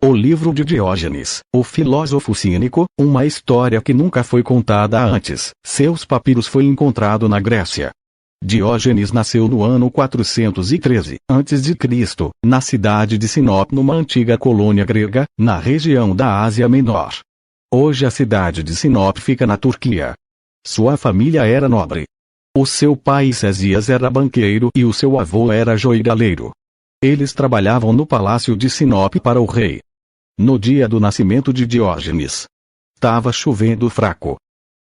O livro de Diógenes, o filósofo cínico, uma história que nunca foi contada antes. Seus papiros foi encontrado na Grécia. Diógenes nasceu no ano 413 a.C., na cidade de Sinop, numa antiga colônia grega, na região da Ásia Menor. Hoje a cidade de Sinop fica na Turquia. Sua família era nobre. O seu pai Césias era banqueiro e o seu avô era joalheiro. Eles trabalhavam no palácio de Sinop para o rei. No dia do nascimento de Diógenes, estava chovendo fraco,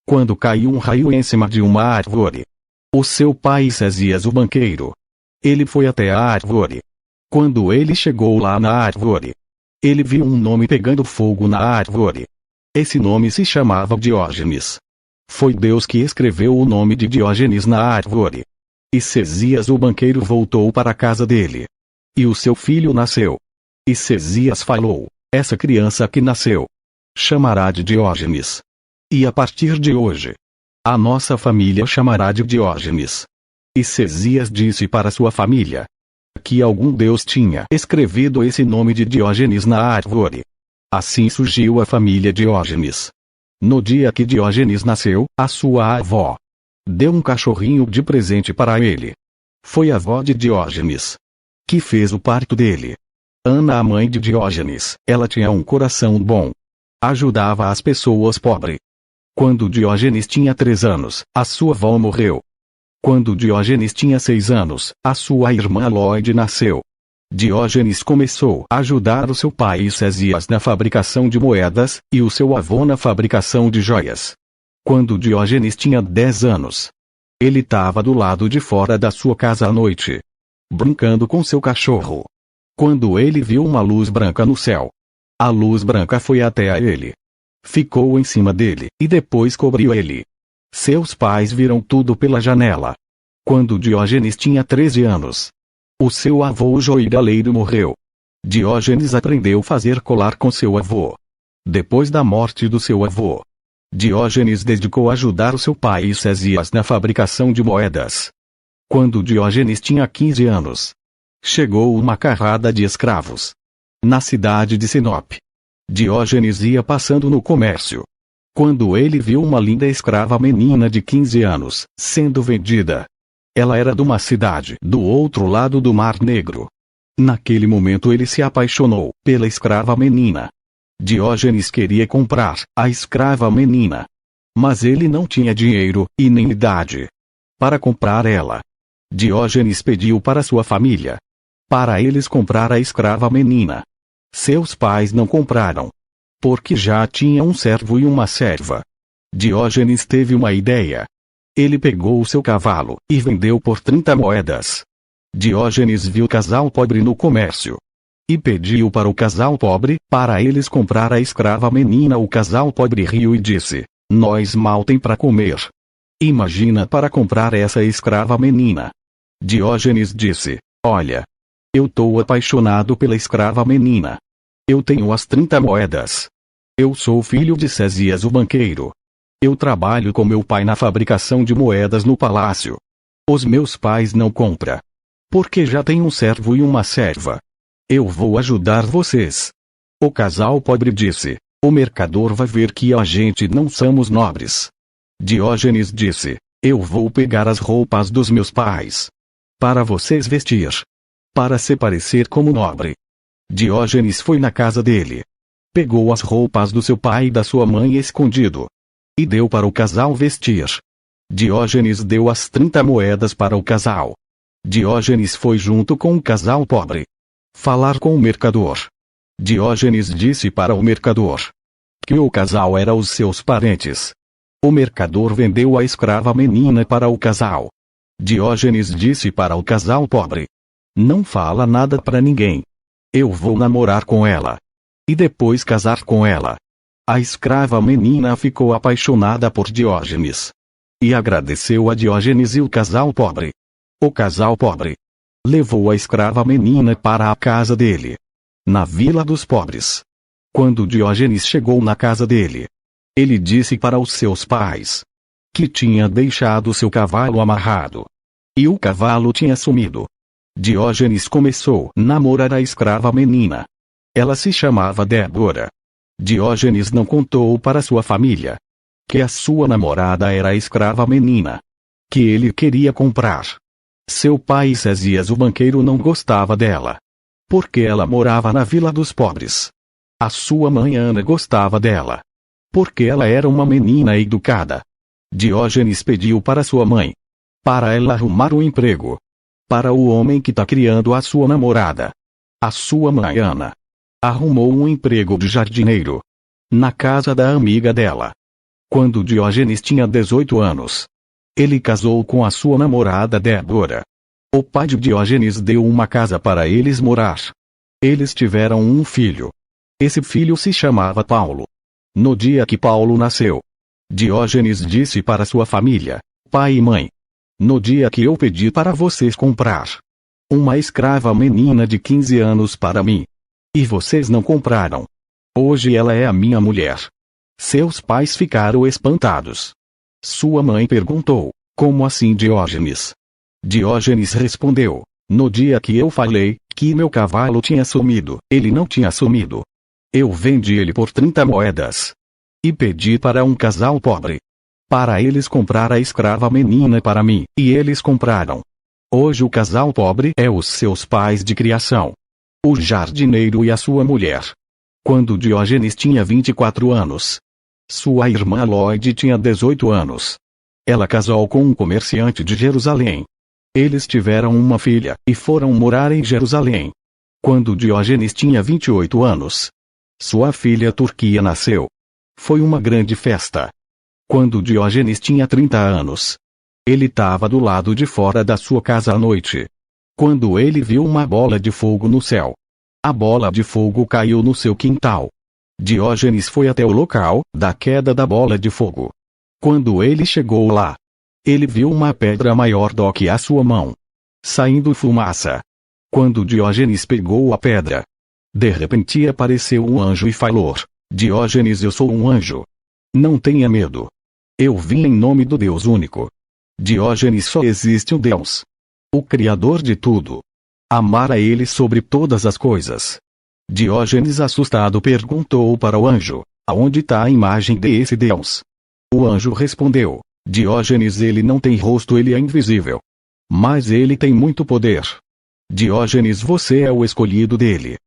quando caiu um raio em cima de uma árvore. O seu pai Césias, o banqueiro, ele foi até a árvore. Quando ele chegou lá na árvore, ele viu um nome pegando fogo na árvore. Esse nome se chamava Diógenes. Foi Deus que escreveu o nome de Diógenes na árvore. E Césias, o banqueiro, voltou para a casa dele. E o seu filho nasceu. E Césias falou: essa criança que nasceu chamará de Diógenes. E a partir de hoje, a nossa família chamará de Diógenes. E Césias disse para sua família que algum Deus tinha escrevido esse nome de Diógenes na árvore. Assim surgiu a família Diógenes. No dia que Diógenes nasceu, a sua avó deu um cachorrinho de presente para ele. Foi a avó de Diógenes que fez o parto dele. Ana, a mãe de Diógenes, ela tinha um coração bom. Ajudava as pessoas pobres. Quando Diógenes tinha 3 anos, a sua avó morreu. Quando Diógenes tinha 6 anos, a sua irmã Lloyd nasceu. Diógenes começou a ajudar o seu pai Césias na fabricação de moedas, e o seu avô na fabricação de joias. Quando Diógenes tinha 10 anos, ele estava do lado de fora da sua casa à noite, brincando com seu cachorro, quando ele viu uma luz branca no céu. A luz branca foi até a ele, ficou em cima dele, e depois cobriu ele. Seus pais viram tudo pela janela. Quando Diógenes tinha 13 anos, o seu avô joalheiro morreu. Diógenes aprendeu a fazer colar com seu avô. Depois da morte do seu avô, Diógenes dedicou a ajudar o seu pai Césias na fabricação de moedas. Quando Diógenes tinha 15 anos, chegou uma carrada de escravos na cidade de Sinop. Diógenes ia passando no comércio, quando ele viu uma linda escrava menina de 15 anos sendo vendida. Ela era de uma cidade do outro lado do Mar Negro. Naquele momento ele se apaixonou pela escrava menina. Diógenes queria comprar a escrava menina, mas ele não tinha dinheiro e nem idade para comprar ela. Diógenes pediu para sua família para eles comprar a escrava menina. Seus pais não compraram, porque já tinha um servo e uma serva. Diógenes teve uma ideia. Ele pegou o seu cavalo e vendeu por 30 moedas. Diógenes viu o casal pobre no comércio e pediu para o casal pobre para eles comprar a escrava menina. O casal pobre riu e disse: nós mal tem para comer. Imagina para comprar essa escrava menina. Diógenes disse: olha, eu tô apaixonado pela escrava menina. Eu tenho as 30 moedas. Eu sou filho de Césias, o banqueiro. Eu trabalho com meu pai na fabricação de moedas no palácio. Os meus pais não compram, porque já tem um servo e uma serva. Eu vou ajudar vocês. O casal pobre disse: o mercador vai ver que a gente não somos nobres. Diógenes disse: eu vou pegar as roupas dos meus pais para vocês vestir, para se parecer como nobre. Diógenes foi na casa dele, pegou as roupas do seu pai e da sua mãe escondido, e deu para o casal vestir. Diógenes deu as 30 moedas para o casal. Diógenes foi junto com o casal pobre falar com o mercador. Diógenes disse para o mercador que o casal era os seus parentes. O mercador vendeu a escrava menina para o casal. Diógenes disse para o casal pobre: não fala nada para ninguém. Eu vou namorar com ela e depois casar com ela. A escrava menina ficou apaixonada por Diógenes e agradeceu a Diógenes e o casal pobre. O casal pobre levou a escrava menina para a casa dele, na Vila dos Pobres. Quando Diógenes chegou na casa dele, ele disse para os seus pais que tinha deixado seu cavalo amarrado e o cavalo tinha sumido. Diógenes começou a namorar a escrava menina. Ela se chamava Débora. Diógenes não contou para sua família que a sua namorada era a escrava menina que ele queria comprar. Seu pai Césias, o banqueiro, não gostava dela, porque ela morava na vila dos pobres. A sua mãe Ana gostava dela, porque ela era uma menina educada. Diógenes pediu para sua mãe para ela arrumar um emprego para o homem que está criando a sua namorada. A sua mãe Ana arrumou um emprego de jardineiro na casa da amiga dela. Quando Diógenes tinha 18 anos, ele casou com a sua namorada Débora. O pai de Diógenes deu uma casa para eles morar. Eles tiveram um filho. Esse filho se chamava Paulo. No dia que Paulo nasceu, Diógenes disse para sua família: pai e mãe, no dia que eu pedi para vocês comprar uma escrava menina de 15 anos para mim, e vocês não compraram, hoje ela é a minha mulher. Seus pais ficaram espantados. Sua mãe perguntou: como assim, Diógenes? Diógenes respondeu: no dia que eu falei que meu cavalo tinha sumido, ele não tinha sumido. Eu vendi ele por 30 moedas. E pedi para um casal pobre para eles comprar a escrava menina para mim, e eles compraram. Hoje o casal pobre é os seus pais de criação, o jardineiro e a sua mulher. Quando Diógenes tinha 24 anos, sua irmã Lloyd tinha 18 anos. Ela casou com um comerciante de Jerusalém. Eles tiveram uma filha, e foram morar em Jerusalém. Quando Diógenes tinha 28 anos, sua filha Turquia nasceu. Foi uma grande festa. Quando Diógenes tinha 30 anos, ele estava do lado de fora da sua casa à noite, quando ele viu uma bola de fogo no céu. A bola de fogo caiu no seu quintal. Diógenes foi até o local da queda da bola de fogo. Quando ele chegou lá, ele viu uma pedra maior do que a sua mão, saindo fumaça. Quando Diógenes pegou a pedra, de repente apareceu um anjo e falou: Diógenes, eu sou um anjo. Não tenha medo. Eu vim em nome do Deus único. Diógenes, só existe um Deus, o Criador de tudo. Amar a Ele sobre todas as coisas. Diógenes, assustado, perguntou para o anjo: aonde está a imagem desse Deus? O anjo respondeu: Diógenes, ele não tem rosto, ele é invisível. Mas ele tem muito poder. Diógenes, você é o escolhido dele.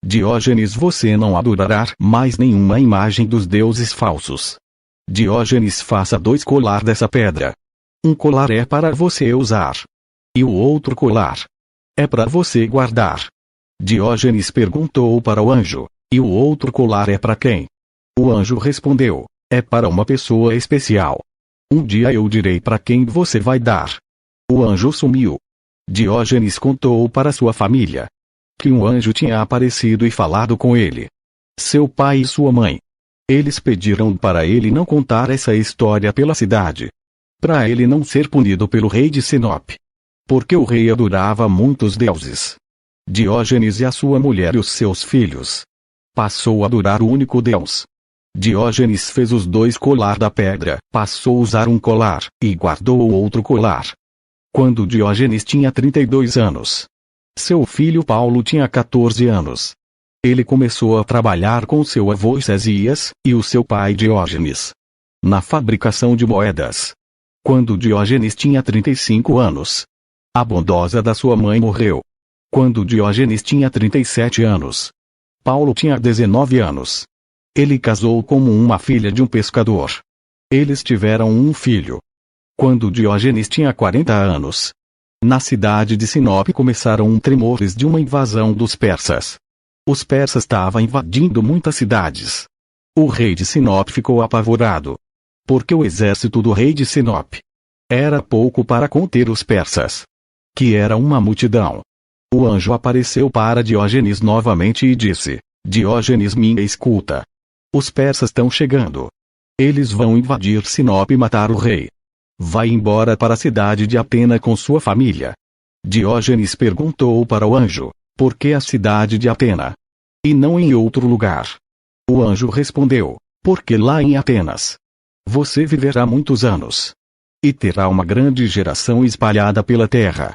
Diógenes, você não adorará mais nenhuma imagem dos deuses falsos. Diógenes, faça 2 colar dessa pedra. Um colar é para você usar, e o outro colar é para você guardar. Diógenes perguntou para o anjo: e o outro colar é para quem? O anjo respondeu: é para uma pessoa especial. Um dia eu direi para quem você vai dar. O anjo sumiu. Diógenes contou para sua família que um anjo tinha aparecido e falado com ele. Seu pai e sua mãe, eles pediram para ele não contar essa história pela cidade, para ele não ser punido pelo rei de Sinope, porque o rei adorava muitos deuses. Diógenes e a sua mulher e os seus filhos passou a adorar o único Deus. Diógenes fez os 2 colar da pedra, passou a usar um colar, e guardou o outro colar. Quando Diógenes tinha 32 anos, seu filho Paulo tinha 14 anos. Ele começou a trabalhar com seu avô Césias e o seu pai Diógenes na fabricação de moedas. Quando Diógenes tinha 35 anos, a bondosa da sua mãe morreu. Quando Diógenes tinha 37 anos, Paulo tinha 19 anos. Ele casou com uma filha de um pescador. Eles tiveram um filho. Quando Diógenes tinha 40 anos, na cidade de Sinope começaram tremores de uma invasão dos persas. Os persas estavam invadindo muitas cidades. O rei de Sinope ficou apavorado, porque o exército do rei de Sinope era pouco para conter os persas, que era uma multidão. O anjo apareceu para Diógenes novamente e disse: Diógenes, me escuta. Os persas estão chegando. Eles vão invadir Sinope e matar o rei. Vai embora para a cidade de Atena com sua família. Diógenes perguntou para o anjo: por que a cidade de Atena? E não em outro lugar? O anjo respondeu: porque lá em Atenas você viverá muitos anos, e terá uma grande geração espalhada pela terra,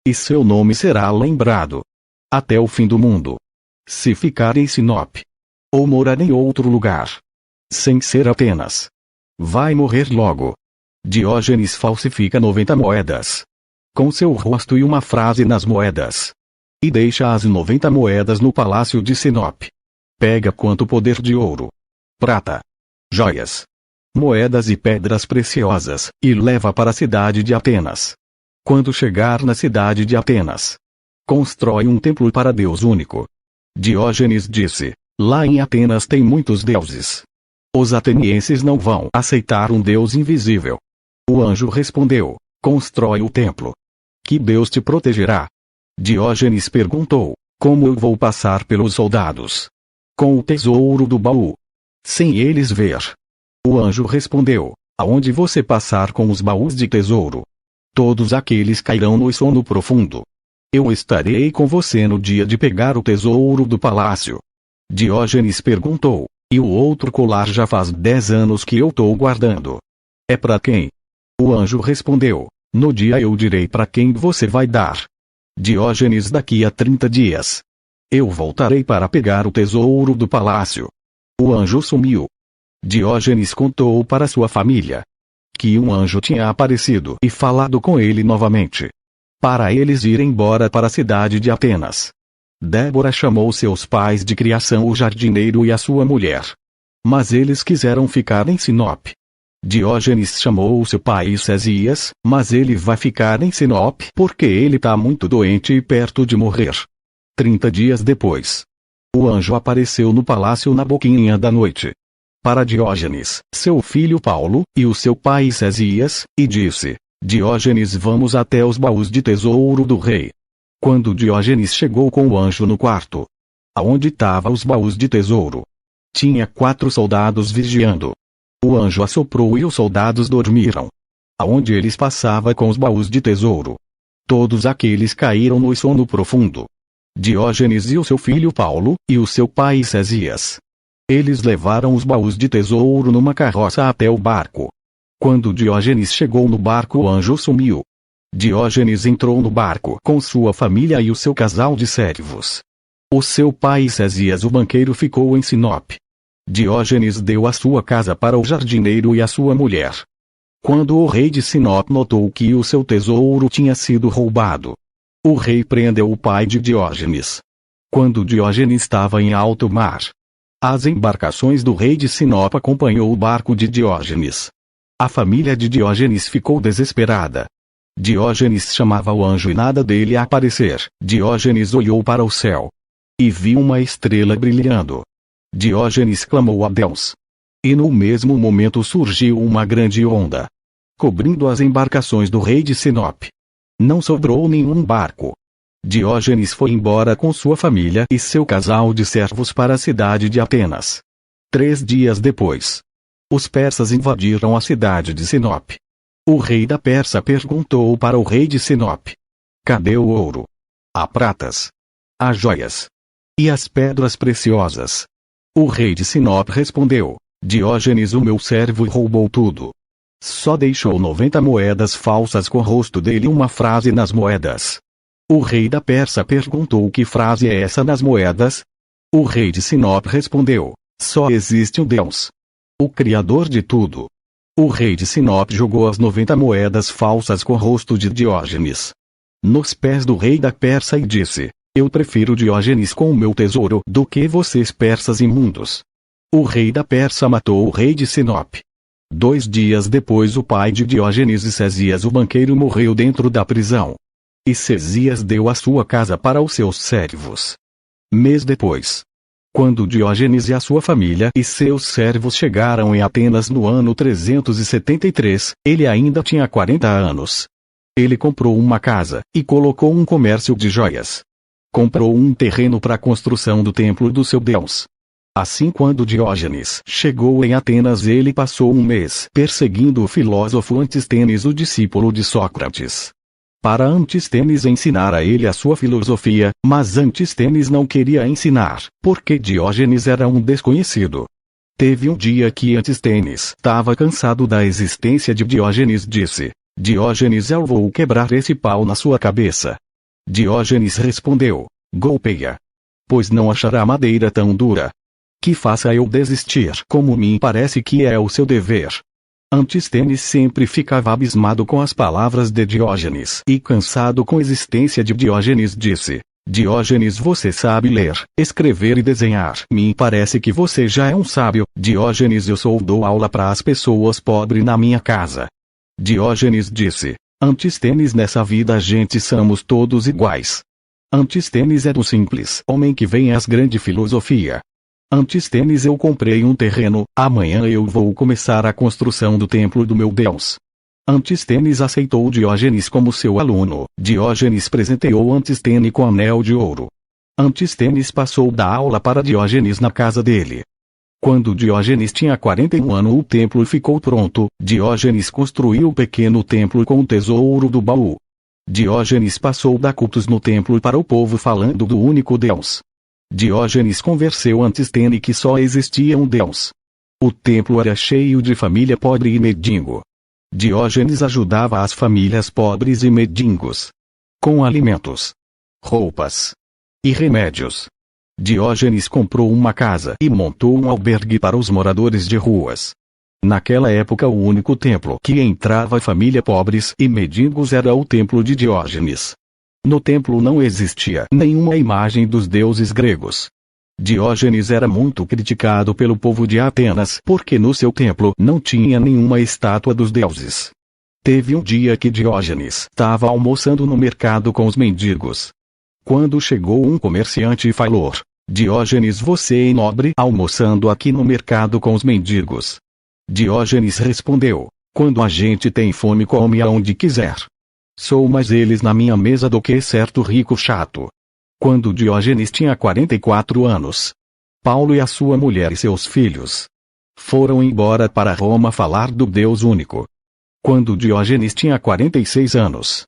e seu nome será lembrado até o fim do mundo. Se ficar em Sinop, ou morar em outro lugar, sem ser Atenas, vai morrer logo. Diógenes falsifica 90 moedas, com seu rosto e uma frase nas moedas, e deixa as 90 moedas no palácio de Sinop. Pega quanto poder de ouro, prata, joias, moedas e pedras preciosas, e leva para a cidade de Atenas. Quando chegar na cidade de Atenas, constrói um templo para Deus único. Diógenes disse: lá em Atenas tem muitos deuses. Os atenienses não vão aceitar um Deus invisível. O anjo respondeu: constrói o templo. Que Deus te protegerá? Diógenes perguntou: como eu vou passar pelos soldados? Com o tesouro do baú, sem eles ver. O anjo respondeu: aonde você passar com os baús de tesouro, todos aqueles cairão no sono profundo. Eu estarei com você no dia de pegar o tesouro do palácio. Diógenes perguntou: e o outro colar já faz 10 anos que eu estou guardando. É para quem? O anjo respondeu: no dia eu direi para quem você vai dar. Diógenes: daqui a 30 dias. Eu voltarei para pegar o tesouro do palácio. O anjo sumiu. Diógenes contou para sua família que um anjo tinha aparecido e falado com ele novamente, para eles irem embora para a cidade de Atenas. Débora chamou seus pais de criação, o jardineiro e a sua mulher. Mas eles quiseram ficar em Sinop. Diógenes chamou seu pai Césias, mas ele vai ficar em Sinop porque ele está muito doente e perto de morrer. 30 dias depois, o anjo apareceu no palácio na boquinha da noite, para Diógenes, seu filho Paulo, e o seu pai Césias, e disse: Diógenes, vamos até os baús de tesouro do rei. Quando Diógenes chegou com o anjo no quarto, aonde estavam os baús de tesouro, tinha 4 soldados vigiando. O anjo assoprou e os soldados dormiram. Aonde eles passavam com os baús de tesouro, todos aqueles caíram no sono profundo. Diógenes e o seu filho Paulo, e o seu pai Césias. Eles levaram os baús de tesouro numa carroça até o barco. Quando Diógenes chegou no barco, o anjo sumiu. Diógenes entrou no barco com sua família e o seu casal de servos. O seu pai Césias, o banqueiro, ficou em Sinop. Diógenes deu a sua casa para o jardineiro e a sua mulher. Quando o rei de Sinop notou que o seu tesouro tinha sido roubado, o rei prendeu o pai de Diógenes. Quando Diógenes estava em alto mar, as embarcações do rei de Sinop acompanhou o barco de Diógenes. A família de Diógenes ficou desesperada. Diógenes chamava o anjo e nada dele a aparecer. Diógenes olhou para o céu e viu uma estrela brilhando. Diógenes clamou a Deus. E no mesmo momento surgiu uma grande onda, cobrindo as embarcações do rei de Sinop. Não sobrou nenhum barco. Diógenes foi embora com sua família e seu casal de servos para a cidade de Atenas. 3 dias depois, os persas invadiram a cidade de Sinop. O rei da Pérsia perguntou para o rei de Sinop: cadê o ouro, as pratas, as joias e as pedras preciosas? O rei de Sinop respondeu: Diógenes, o meu servo, roubou tudo. Só deixou 90 moedas falsas com o rosto dele e uma frase nas moedas. O rei da Pérsia perguntou: que frase é essa nas moedas? O rei de Sinop respondeu: só existe um Deus, o Criador de tudo. O rei de Sinop jogou as 90 moedas falsas com o rosto de Diógenes nos pés do rei da Pérsia e disse: eu prefiro Diógenes com o meu tesouro do que vocês persas imundos. O rei da Pérsia matou o rei de Sinop. 2 dias depois, o pai de Diógenes e Césias, o banqueiro, morreu dentro da prisão. E Césias deu a sua casa para os seus servos. Mês depois, quando Diógenes e a sua família e seus servos chegaram em Atenas no ano 373, ele ainda tinha 40 anos. Ele comprou uma casa e colocou um comércio de joias. Comprou um terreno para a construção do templo do seu Deus. Assim, quando Diógenes chegou em Atenas, ele passou um mês perseguindo o filósofo Antístenes, o discípulo de Sócrates, para Antístenes ensinar a ele a sua filosofia, mas Antístenes não queria ensinar, porque Diógenes era um desconhecido. Teve um dia que Antístenes estava cansado da existência de Diógenes, disse: Diógenes, eu vou quebrar esse pau na sua cabeça. Diógenes respondeu: golpeia. pois não achará madeira tão dura que faça eu desistir, como me parece que é o seu dever. Antístenes sempre ficava abismado com as palavras de Diógenes e cansado com a existência de Diógenes disse: Diógenes, você sabe ler, escrever e desenhar. Me parece que você já é um sábio. Diógenes, eu dou aula para as pessoas pobres na minha casa. Diógenes disse: Antístenes, nessa vida a gente somos todos iguais. Antístenes é do simples homem que vem às grande filosofia. Antístenes, eu comprei um terreno, amanhã eu vou começar a construção do templo do meu Deus. Antístenes aceitou Diógenes como seu aluno. Diógenes presenteou Antístenes com anel de ouro. Antístenes passou da aula para Diógenes na casa dele. Quando Diógenes tinha 41 anos, o templo ficou pronto. Diógenes construiu um pequeno templo com o tesouro do baú. Diógenes passou da cultos no templo para o povo falando do único Deus. Diógenes convenceu Antístenes que só existia um Deus. O templo era cheio de família pobre e mendigo. Diógenes ajudava as famílias pobres e mendigos com alimentos, roupas e remédios. Diógenes comprou uma casa e montou um albergue para os moradores de ruas. Naquela época o único templo que entrava família pobres e mendigos era o templo de Diógenes. No templo não existia nenhuma imagem dos deuses gregos. Diógenes era muito criticado pelo povo de Atenas porque no seu templo não tinha nenhuma estátua dos deuses. Teve um dia que Diógenes estava almoçando no mercado com os mendigos. Quando chegou um comerciante e falou: Diógenes, você é nobre almoçando aqui no mercado com os mendigos. Diógenes respondeu: quando a gente tem fome come aonde quiser. Sou mais eles na minha mesa do que certo rico chato. Quando Diógenes tinha 44 anos, Paulo e a sua mulher e seus filhos foram embora para Roma falar do Deus único. Quando Diógenes tinha 46 anos,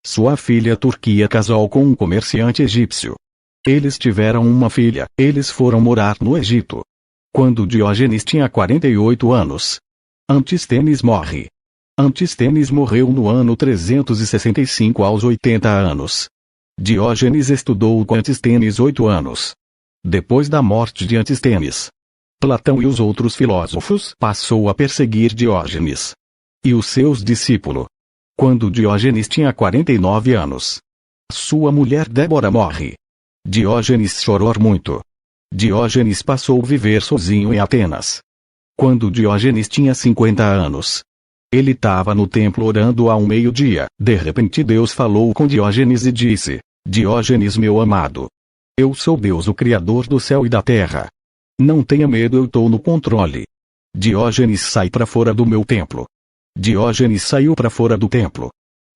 sua filha Turquia casou com um comerciante egípcio. Eles tiveram uma filha, eles foram morar no Egito. Quando Diógenes tinha 48 anos, Antístenes morre. Antístenes morreu no ano 365 aos 80 anos. Diógenes estudou com Antístenes 8 anos. Depois da morte de Antístenes, Platão e os outros filósofos passou a perseguir Diógenes e os seus discípulos. Quando Diógenes tinha 49 anos, sua mulher Débora morre. Diógenes chorou muito. Diógenes passou a viver sozinho em Atenas. Quando Diógenes tinha 50 anos, ele estava no templo orando ao meio-dia. De repente Deus falou com Diógenes e disse: Diógenes, meu amado, eu sou Deus, o Criador do céu e da terra. Não tenha medo, eu estou no controle. Diógenes, sai para fora do meu templo. Diógenes saiu para fora do templo.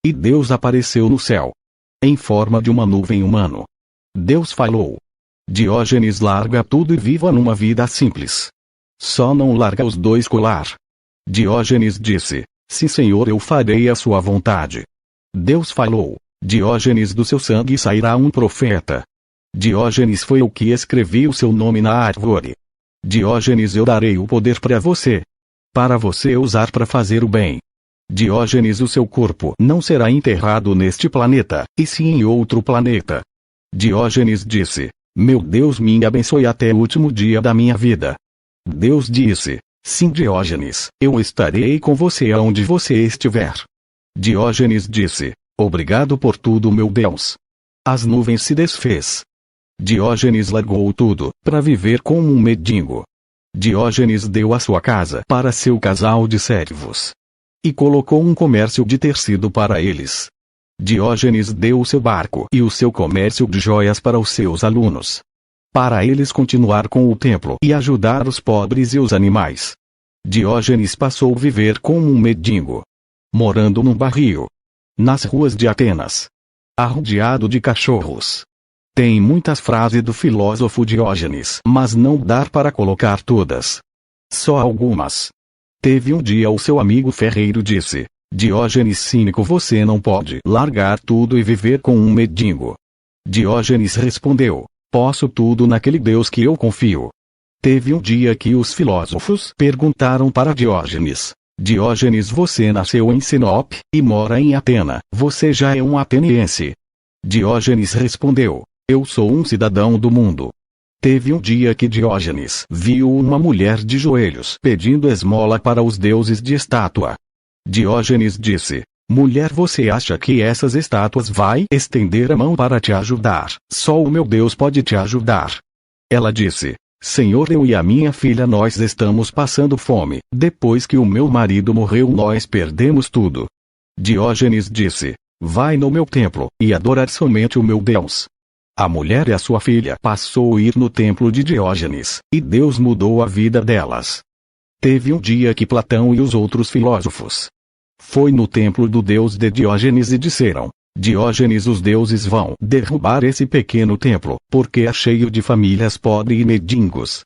E Deus apareceu no céu, em forma de uma nuvem humana. Deus falou: Diógenes, larga tudo e viva numa vida simples. Só não larga os 2 colar. Diógenes disse: sim, Senhor, eu farei a sua vontade. Deus falou: Diógenes, do seu sangue sairá um profeta. Diógenes foi o que escrevi o seu nome na árvore. Diógenes, eu darei o poder para você usar para fazer o bem. Diógenes, o seu corpo não será enterrado neste planeta, e sim em outro planeta. Diógenes disse: meu Deus, me abençoe até o último dia da minha vida. Deus disse: sim, Diógenes, eu estarei com você aonde você estiver. Diógenes disse: obrigado por tudo, meu Deus. As nuvens se desfez. Diógenes largou tudo para viver como um mendigo. Diógenes deu a sua casa para seu casal de servos e colocou um comércio de tecido para eles. Diógenes deu o seu barco e o seu comércio de joias para os seus alunos, para eles continuar com o templo e ajudar os pobres e os animais. Diógenes passou a viver como um mendigo, morando num barril, nas ruas de Atenas, arrodeado de cachorros. Tem muitas frases do filósofo Diógenes, mas não dá para colocar todas. Só algumas. Teve um dia o seu amigo ferreiro disse: Diógenes cínico, você não pode largar tudo e viver com um mendigo. Diógenes respondeu: posso tudo naquele Deus que eu confio. Teve um dia que os filósofos perguntaram para Diógenes: Diógenes, você nasceu em Sinope e mora em Atena, você já é um ateniense? Diógenes respondeu: eu sou um cidadão do mundo. Teve um dia que Diógenes viu uma mulher de joelhos pedindo esmola para os deuses de estátua. Diógenes disse: mulher, você acha que essas estátuas vai estender a mão para te ajudar? Só o meu Deus pode te ajudar. Ela disse: Senhor, eu e a minha filha nós estamos passando fome. Depois que o meu marido morreu nós perdemos tudo. Diógenes disse: vai no meu templo, e adorar somente o meu Deus. A mulher e a sua filha passou a ir no templo de Diógenes, e Deus mudou a vida delas. Teve um dia que Platão e os outros filósofos foi no templo do deus de Diógenes e disseram: Diógenes, os deuses vão derrubar esse pequeno templo, porque é cheio de famílias pobres e mendigos.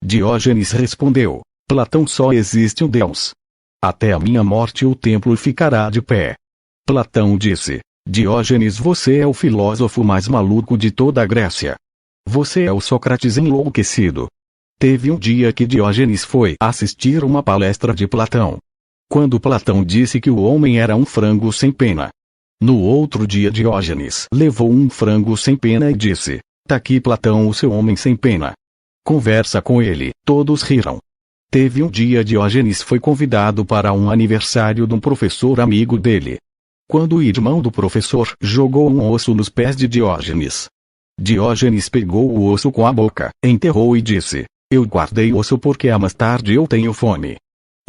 Diógenes respondeu: Platão, só existe um Deus. Até a minha morte o templo ficará de pé. Platão disse: Diógenes, você é o filósofo mais maluco de toda a Grécia. Você é o Sócrates enlouquecido. Teve um dia que Diógenes foi assistir uma palestra de Platão. Quando Platão disse que o homem era um frango sem pena. No outro dia Diógenes levou um frango sem pena e disse: tá aqui Platão, o seu homem sem pena. Conversa com ele. Todos riram. Teve um dia Diógenes foi convidado para um aniversário de um professor amigo dele. Quando o irmão do professor jogou um osso nos pés de Diógenes. Diógenes pegou o osso com a boca, enterrou e disse: eu guardei o osso porque mais tarde eu tenho fome.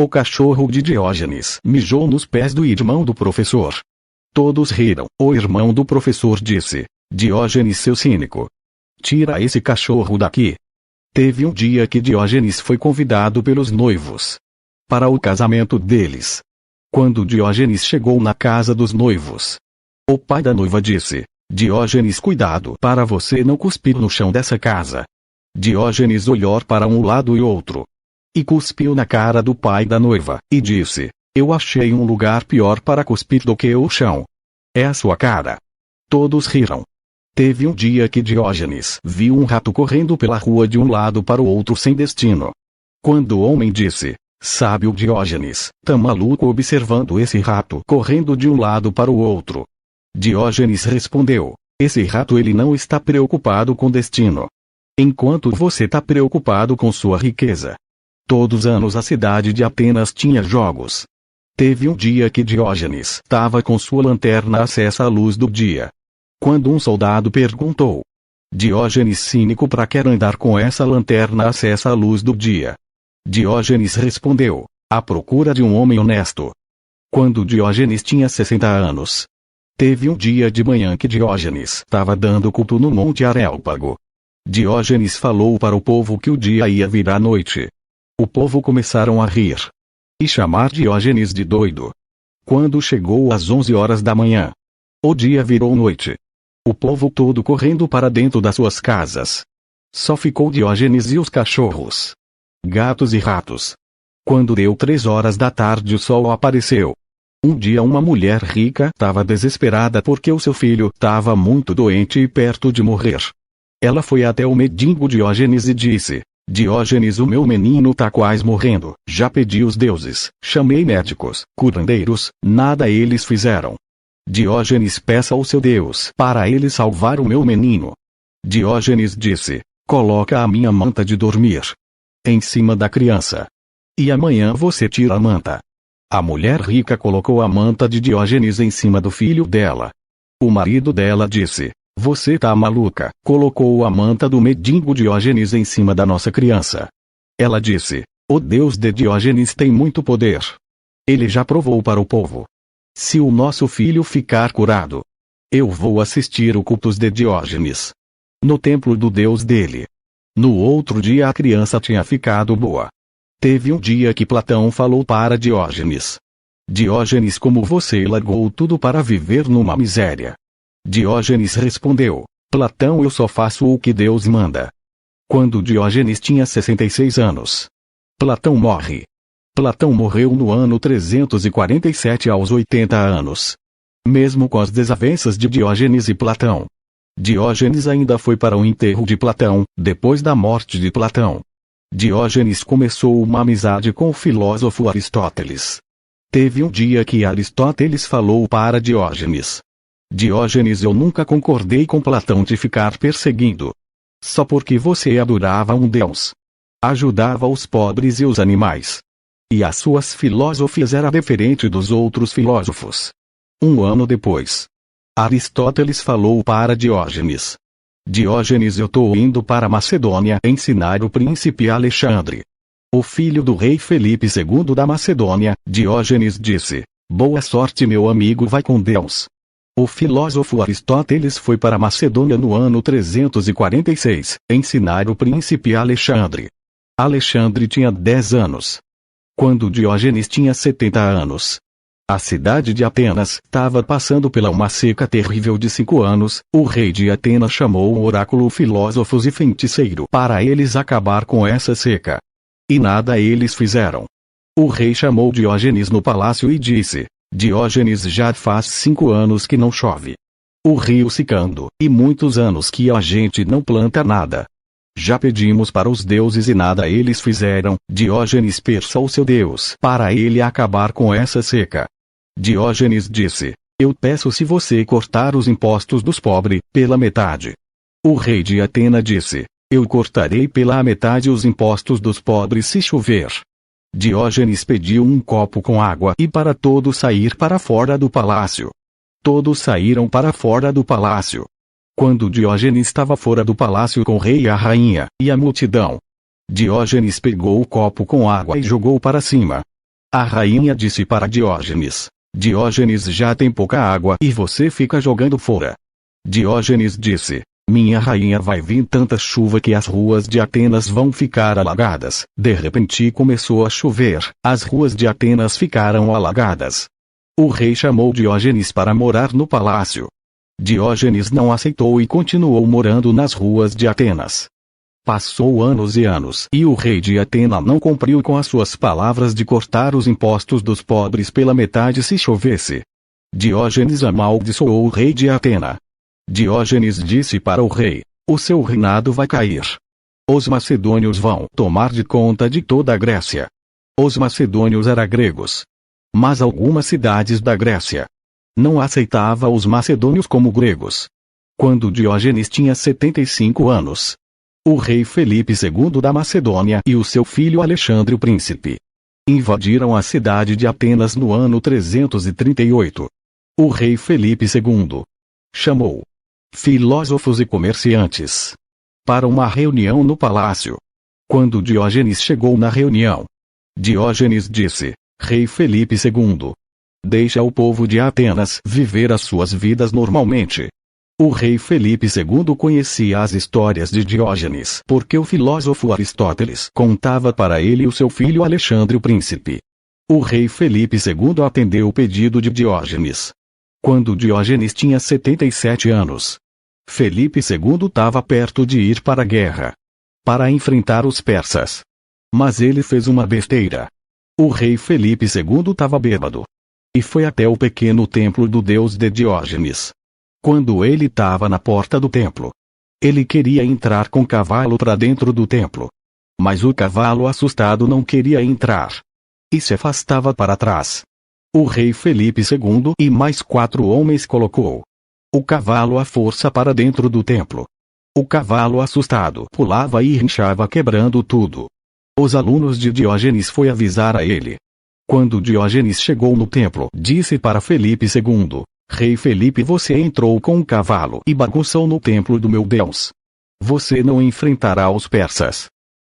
O cachorro de Diógenes mijou nos pés do irmão do professor. Todos riram. O irmão do professor disse: Diógenes, seu cínico. Tira esse cachorro daqui. Teve um dia que Diógenes foi convidado pelos noivos para o casamento deles. Quando Diógenes chegou na casa dos noivos, o pai da noiva disse: Diógenes, cuidado para você não cuspir no chão dessa casa. Diógenes olhou para um lado e outro e cuspiu na cara do pai da noiva, e disse: eu achei um lugar pior para cuspir do que o chão. É a sua cara. Todos riram. Teve um dia que Diógenes viu um rato correndo pela rua de um lado para o outro sem destino. Quando o homem disse: sábio Diógenes, tá maluco observando esse rato correndo de um lado para o outro? Diógenes respondeu: esse rato ele não está preocupado com destino. Enquanto você está preocupado com sua riqueza. Todos os anos a cidade de Atenas tinha jogos. Teve um dia que Diógenes estava com sua lanterna acesa à luz do dia. Quando um soldado perguntou: Diógenes, cínico, para que andar com essa lanterna acesa à luz do dia? Diógenes respondeu: à procura de um homem honesto. Quando Diógenes tinha 60 anos. Teve um dia de manhã que Diógenes estava dando culto no Monte Areópago. Diógenes falou para o povo que o dia ia virar noite. O povo começaram a rir e chamar Diógenes de doido. Quando chegou às 11 horas da manhã, o dia virou noite. O povo todo correndo para dentro das suas casas. Só ficou Diógenes e os cachorros, gatos e ratos. Quando deu 3 horas da tarde o sol apareceu. Um dia uma mulher rica estava desesperada porque o seu filho estava muito doente e perto de morrer. Ela foi até o mendigo Diógenes e disse: Diógenes, o meu menino tá quase morrendo. Já pedi os deuses, chamei médicos, curandeiros, nada eles fizeram. Diógenes, peça ao seu Deus para ele salvar o meu menino. Diógenes disse: coloca a minha manta de dormir em cima da criança. E amanhã você tira a manta. A mulher rica colocou a manta de Diógenes em cima do filho dela. O marido dela disse: você tá maluca, colocou a manta do mendigo Diógenes em cima da nossa criança. Ela disse: o Deus de Diógenes tem muito poder. Ele já provou para o povo. Se o nosso filho ficar curado, eu vou assistir o culto de Diógenes no templo do Deus dele. No outro dia a criança tinha ficado boa. Teve um dia que Platão falou para Diógenes: Diógenes, como você largou tudo para viver numa miséria? Diógenes respondeu: Platão, eu só faço o que Deus manda. Quando Diógenes tinha 66 anos, Platão morre. Platão morreu no ano 347 aos 80 anos. Mesmo com as desavenças de Diógenes e Platão, Diógenes ainda foi para o enterro de Platão, depois da morte de Platão. Diógenes começou uma amizade com o filósofo Aristóteles. Teve um dia que Aristóteles falou para Diógenes: Diógenes, eu nunca concordei com Platão de ficar perseguindo Só porque você adorava um deus. Ajudava os pobres e os animais. E as suas filosofias eram diferentes dos outros filósofos. Um ano depois, Aristóteles falou para Diógenes. Diógenes, eu estou indo para Macedônia ensinar o príncipe Alexandre, o filho do rei Felipe II da Macedônia. Diógenes disse, boa sorte, meu amigo, vai com Deus. O filósofo Aristóteles foi para Macedônia no ano 346, ensinar o príncipe Alexandre. Alexandre tinha 10 anos. Quando Diógenes tinha 70 anos. A cidade de Atenas estava passando pela uma seca terrível de 5 anos. O rei de Atenas chamou o oráculo, filósofos e feiticeiro para eles acabar com essa seca. E nada eles fizeram. O rei chamou Diógenes no palácio e disse, Diógenes, já faz 5 anos que não chove. O rio secando, e muitos anos que a gente não planta nada. Já pedimos para os deuses e nada eles fizeram. Diógenes, peça ao seu Deus para ele acabar com essa seca. Diógenes disse, eu peço se você cortar os impostos dos pobres pela metade. O rei de Atena disse, eu cortarei pela metade os impostos dos pobres se chover. Diógenes pediu um copo com água e para todos sair para fora do palácio. Todos saíram para fora do palácio. Quando Diógenes estava fora do palácio com o rei e a rainha, e a multidão, Diógenes pegou o copo com água e jogou para cima. A rainha disse para Diógenes, Diógenes, já tem pouca água e você fica jogando fora. Diógenes disse, minha rainha, vai vir tanta chuva que as ruas de Atenas vão ficar alagadas. De repente começou a chover, as ruas de Atenas ficaram alagadas. O rei chamou Diógenes para morar no palácio. Diógenes não aceitou e continuou morando nas ruas de Atenas. Passou anos e anos e o rei de Atena não cumpriu com as suas palavras de cortar os impostos dos pobres pela metade se chovesse. Diógenes amaldiçoou o rei de Atena. Diógenes disse para o rei, o seu reinado vai cair. Os macedônios vão tomar de conta de toda a Grécia. Os macedônios eram gregos. Mas algumas cidades da Grécia não aceitavam os macedônios como gregos. Quando Diógenes tinha 75 anos, o rei Felipe II da Macedônia e o seu filho Alexandre o príncipe invadiram a cidade de Atenas no ano 338. O rei Felipe II chamou filósofos e comerciantes para uma reunião no palácio. Quando Diógenes chegou na reunião, Diógenes disse, Rei Felipe II, deixa o povo de Atenas viver as suas vidas normalmente. O rei Felipe II conhecia as histórias de Diógenes porque o filósofo Aristóteles contava para ele o seu filho Alexandre o príncipe. O rei Felipe II atendeu o pedido de Diógenes. Quando Diógenes tinha 77 anos, Felipe II estava perto de ir para a guerra para enfrentar os persas. Mas ele fez uma besteira. O rei Felipe II estava bêbado e foi até o pequeno templo do deus de Diógenes. Quando ele estava na porta do templo, ele queria entrar com o cavalo para dentro do templo. Mas o cavalo, assustado, não queria entrar e se afastava para trás. O rei Felipe II e mais 4 homens colocou o cavalo à força para dentro do templo. O cavalo, assustado, pulava e rinchava, quebrando tudo. Os alunos de Diógenes foi avisar a ele. Quando Diógenes chegou no templo, disse para Felipe II, Rei Felipe, você entrou com um cavalo e bagunçou no templo do meu Deus. Você não enfrentará os persas.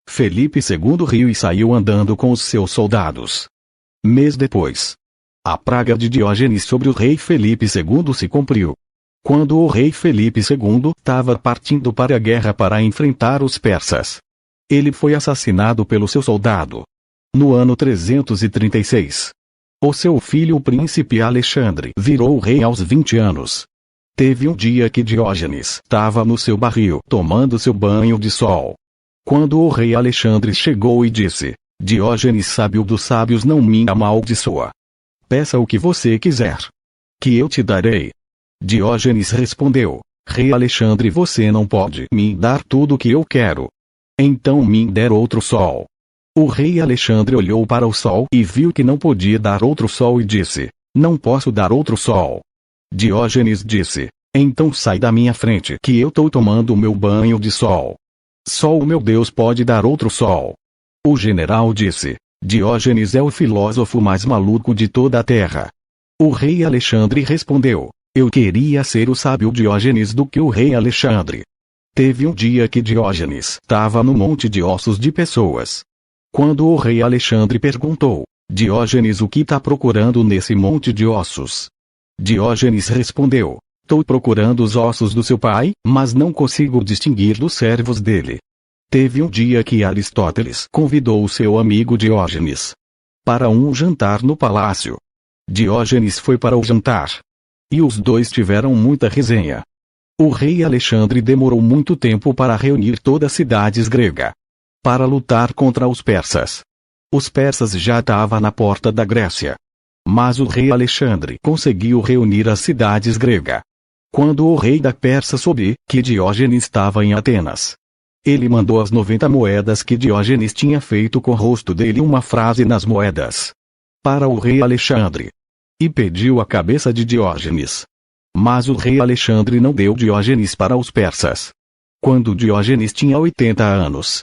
Felipe II riu e saiu andando com os seus soldados. Mês depois, a praga de Diógenes sobre o rei Felipe II se cumpriu. Quando o rei Felipe II estava partindo para a guerra para enfrentar os persas, ele foi assassinado pelo seu soldado. No ano 336, o seu filho o príncipe Alexandre virou rei aos 20 anos. Teve um dia que Diógenes estava no seu barril tomando seu banho de sol. Quando o rei Alexandre chegou e disse, Diógenes, sábio dos sábios, não me amaldiçoa. Peça o que você quiser, que eu te darei. Diógenes respondeu, Rei Alexandre, você não pode me dar tudo o que eu quero. Então me der outro sol. O rei Alexandre olhou para o sol e viu que não podia dar outro sol e disse, não posso dar outro sol. Diógenes disse, Então sai da minha frente que eu tô tomando o meu banho de sol. Só o meu Deus pode dar outro sol. O general disse: Diógenes é o filósofo mais maluco de toda a terra. O rei Alexandre respondeu: eu queria ser o sábio Diógenes do que o rei Alexandre. Teve um dia que Diógenes estava no monte de ossos de pessoas. Quando o rei Alexandre perguntou: Diógenes, o que está procurando nesse monte de ossos? Diógenes respondeu: estou procurando os ossos do seu pai, mas não consigo distinguir dos servos dele. Teve um dia que Aristóteles convidou o seu amigo Diógenes para um jantar no palácio. Diógenes foi para o jantar. E os dois tiveram muita resenha. O rei Alexandre demorou muito tempo para reunir toda a cidade grega para lutar contra os persas. Os persas já estavam na porta da Grécia. Mas o rei Alexandre conseguiu reunir as cidades gregas. Quando o rei da Pérsia soube que Diógenes estava em Atenas, ele mandou as 90 moedas que Diógenes tinha feito com o rosto dele uma frase nas moedas para o rei Alexandre. E pediu a cabeça de Diógenes. Mas o rei Alexandre não deu Diógenes para os persas. Quando Diógenes tinha 80 anos,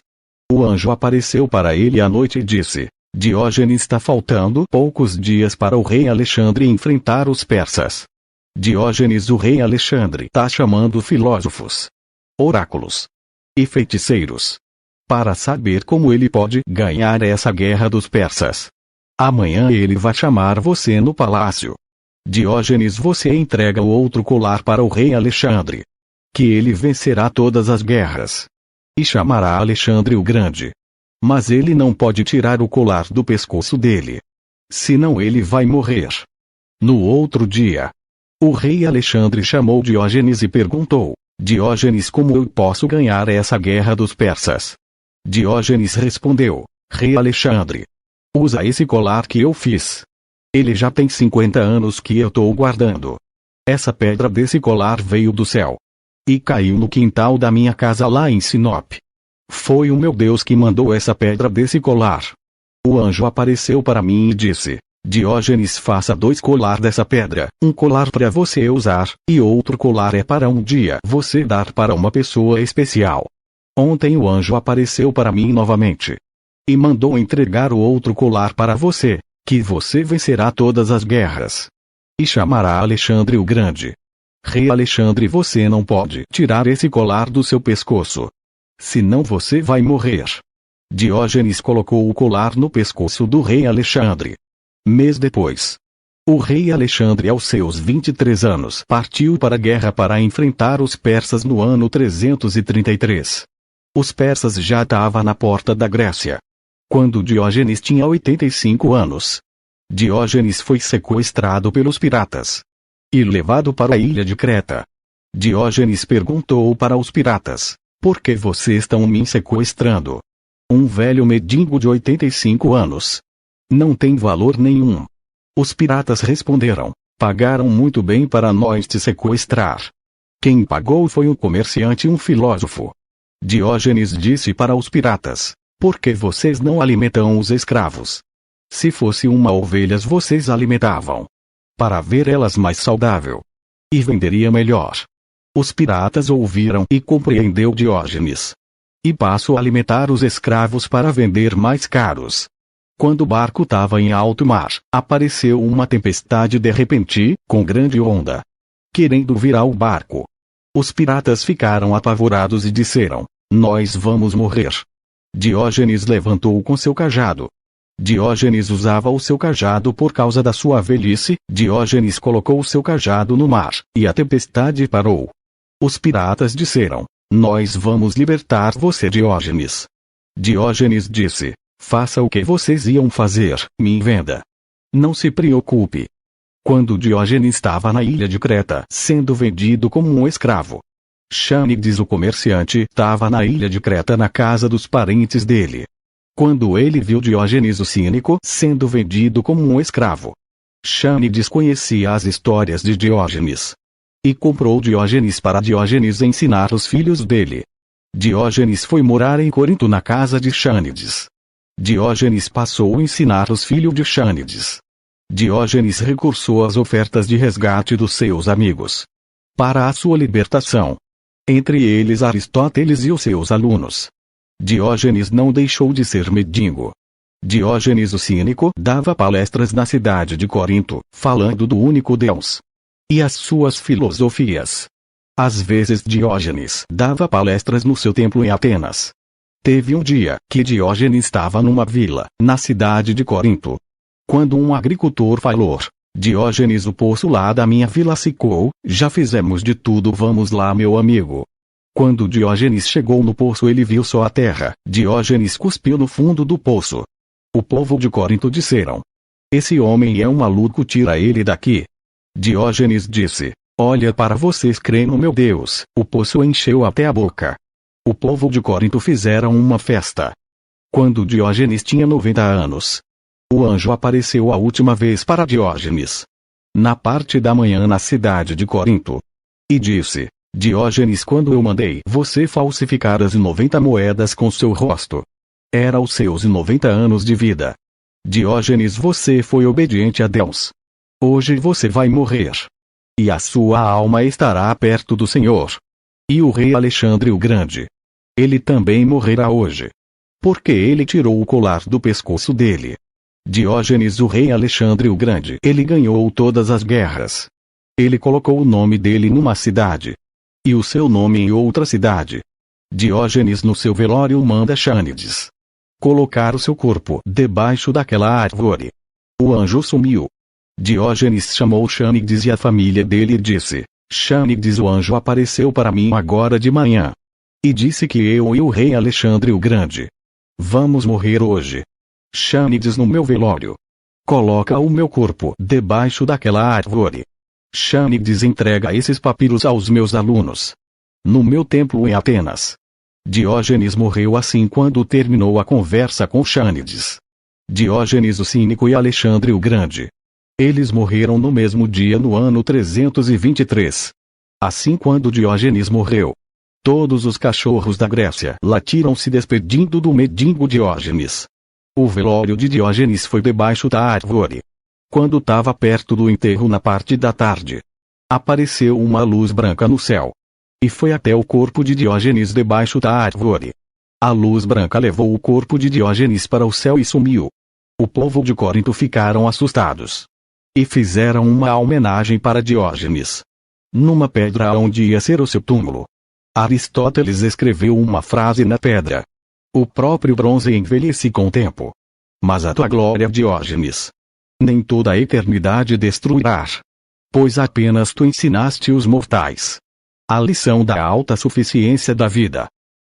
o anjo apareceu para ele à noite e disse: Diógenes, está faltando poucos dias para o rei Alexandre enfrentar os persas. Diógenes, o rei Alexandre, está chamando filósofos, oráculos e feiticeiros para saber como ele pode ganhar essa guerra dos persas. Amanhã ele vai chamar você no palácio. Diógenes, você entrega o outro colar para o rei Alexandre, que ele vencerá todas as guerras e chamará Alexandre o Grande. Mas ele não pode tirar o colar do pescoço dele, senão ele vai morrer. No outro dia, o rei Alexandre chamou Diógenes e perguntou: Diógenes, como eu posso ganhar essa guerra dos persas? Diógenes respondeu: Rei Alexandre, usa esse colar que eu fiz. Ele já tem 50 anos que eu estou guardando. Essa pedra desse colar veio do céu e caiu no quintal da minha casa lá em Sinop. Foi o meu Deus que mandou essa pedra desse colar. O anjo apareceu para mim e disse: Diógenes, faça 2 colar dessa pedra, um colar para você usar, e outro colar é para um dia você dar para uma pessoa especial. Ontem o anjo apareceu para mim novamente e mandou entregar o outro colar para você, que você vencerá todas as guerras e chamará Alexandre o Grande. Rei Alexandre, você não pode tirar esse colar do seu pescoço, senão você vai morrer. Diógenes colocou o colar no pescoço do rei Alexandre. Mês depois, o rei Alexandre, aos seus 23 anos, partiu para a guerra para enfrentar os persas no ano 333. Os persas já estavam na porta da Grécia quando Diógenes tinha 85 anos. Diógenes foi sequestrado pelos piratas e levado para a ilha de Creta. Diógenes perguntou para os piratas: por que vocês estão me sequestrando? Um velho mendigo de 85 anos não tem valor nenhum. Os piratas responderam: pagaram muito bem para nós te sequestrar. Quem pagou foi um comerciante e um filósofo. Diógenes disse para os piratas: por que vocês não alimentam os escravos? Se fosse uma ovelha vocês alimentavam, para ver elas mais saudável e venderia melhor. Os piratas ouviram e compreendeu Diógenes e passou a alimentar os escravos para vender mais caros. Quando o barco estava em alto mar, apareceu uma tempestade de repente, com grande onda, querendo virar o barco. Os piratas ficaram apavorados e disseram: nós vamos morrer. Diógenes levantou com seu cajado. Diógenes usava o seu cajado por causa da sua velhice. Diógenes colocou o seu cajado no mar, e a tempestade parou. Os piratas disseram: nós vamos libertar você, Diógenes. Diógenes disse: faça o que vocês iam fazer, me venda. Não se preocupe. Quando Diógenes estava na ilha de Creta, sendo vendido como um escravo, Xânides, o comerciante, estava na ilha de Creta na casa dos parentes dele. Quando ele viu Diógenes o cínico sendo vendido como um escravo, Xânides conhecia as histórias de Diógenes e comprou Diógenes para Diógenes ensinar os filhos dele. Diógenes foi morar em Corinto na casa de Xânides. Diógenes passou a ensinar os filhos de Xânides. Diógenes recursou às ofertas de resgate dos seus amigos para a sua libertação. Entre eles Aristóteles e os seus alunos. Diógenes não deixou de ser mendigo. Diógenes o cínico dava palestras na cidade de Corinto, falando do único Deus e as suas filosofias. Às vezes Diógenes dava palestras no seu templo em Atenas. Teve um dia que Diógenes estava numa vila, na cidade de Corinto. Quando um agricultor falou: Diógenes, o poço lá da minha vila secou, já fizemos de tudo, vamos lá, meu amigo. Quando Diógenes chegou no poço, ele viu só a terra. Diógenes cuspiu no fundo do poço. O povo de Corinto disseram: esse homem é um maluco, tira ele daqui. Diógenes disse: olha, para vocês creem no meu Deus, o poço encheu até a boca. O povo de Corinto fizeram uma festa. Quando Diógenes tinha 90 anos, o anjo apareceu a última vez para Diógenes, na parte da manhã na cidade de Corinto, e disse: Diógenes, quando eu mandei você falsificar as 90 moedas com seu rosto, era os seus 90 anos de vida. Diógenes, você foi obediente a Deus. Hoje você vai morrer. E a sua alma estará perto do Senhor. E o rei Alexandre o Grande, ele também morrerá hoje, porque ele tirou o colar do pescoço dele. Diógenes, o rei Alexandre o Grande, ele ganhou todas as guerras. Ele colocou o nome dele numa cidade, e o seu nome em outra cidade. Diógenes no seu velório manda Xânides colocar o seu corpo debaixo daquela árvore. O anjo sumiu. Diógenes chamou Xânides e a família dele e disse: Xânides, o anjo apareceu para mim agora de manhã, e disse que eu e o rei Alexandre o Grande vamos morrer hoje. Xânides, no meu velório, coloca o meu corpo debaixo daquela árvore. Xânides entrega esses papiros aos meus alunos, no meu templo em Atenas. Diógenes morreu assim quando terminou a conversa com Xânides. Diógenes o cínico e Alexandre o Grande, eles morreram no mesmo dia no ano 323. Assim, quando Diógenes morreu, todos os cachorros da Grécia latiram se despedindo do mendigo Diógenes. O velório de Diógenes foi debaixo da árvore. Quando estava perto do enterro na parte da tarde, apareceu uma luz branca no céu, e foi até o corpo de Diógenes debaixo da árvore. A luz branca levou o corpo de Diógenes para o céu e sumiu. O povo de Corinto ficaram assustados, e fizeram uma homenagem para Diógenes, numa pedra onde ia ser o seu túmulo. Aristóteles escreveu uma frase na pedra: o próprio bronze envelhece com o tempo, mas a tua glória, Diógenes, nem toda a eternidade destruirá, pois apenas tu ensinaste os mortais a lição da autossuficiência da vida,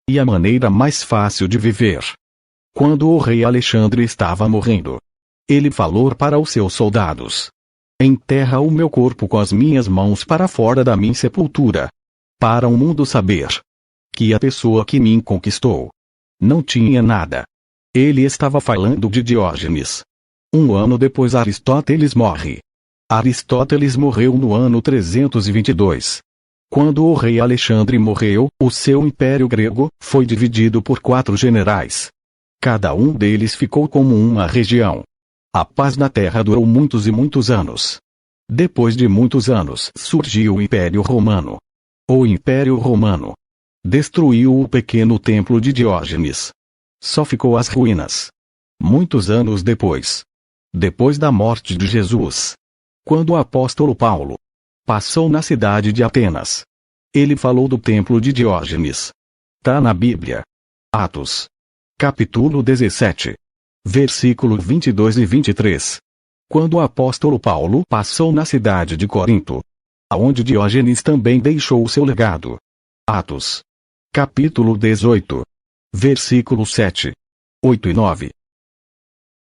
e a maneira mais fácil de viver. Quando o rei Alexandre estava morrendo, ele falou para os seus soldados: enterra o meu corpo com as minhas mãos para fora da minha sepultura, para o mundo saber que a pessoa que me conquistou não tinha nada. Ele estava falando de Diógenes. Um ano depois Aristóteles morre. Aristóteles morreu no ano 322. Quando o rei Alexandre morreu, o seu império grego foi dividido por 4 generais. Cada um deles ficou como uma região. A paz na terra durou muitos e muitos anos. Depois de muitos anos surgiu o Império Romano. O Império Romano destruiu o pequeno templo de Diógenes. Só ficou as ruínas. Muitos anos depois da morte de Jesus, quando o apóstolo Paulo passou na cidade de Atenas, ele falou do templo de Diógenes. Tá na Bíblia. Atos, capítulo 17, versículo 22 e 23. Quando o apóstolo Paulo passou na cidade de Corinto, aonde Diógenes também deixou o seu legado. Atos, capítulo 18, versículo 7, 8 e 9.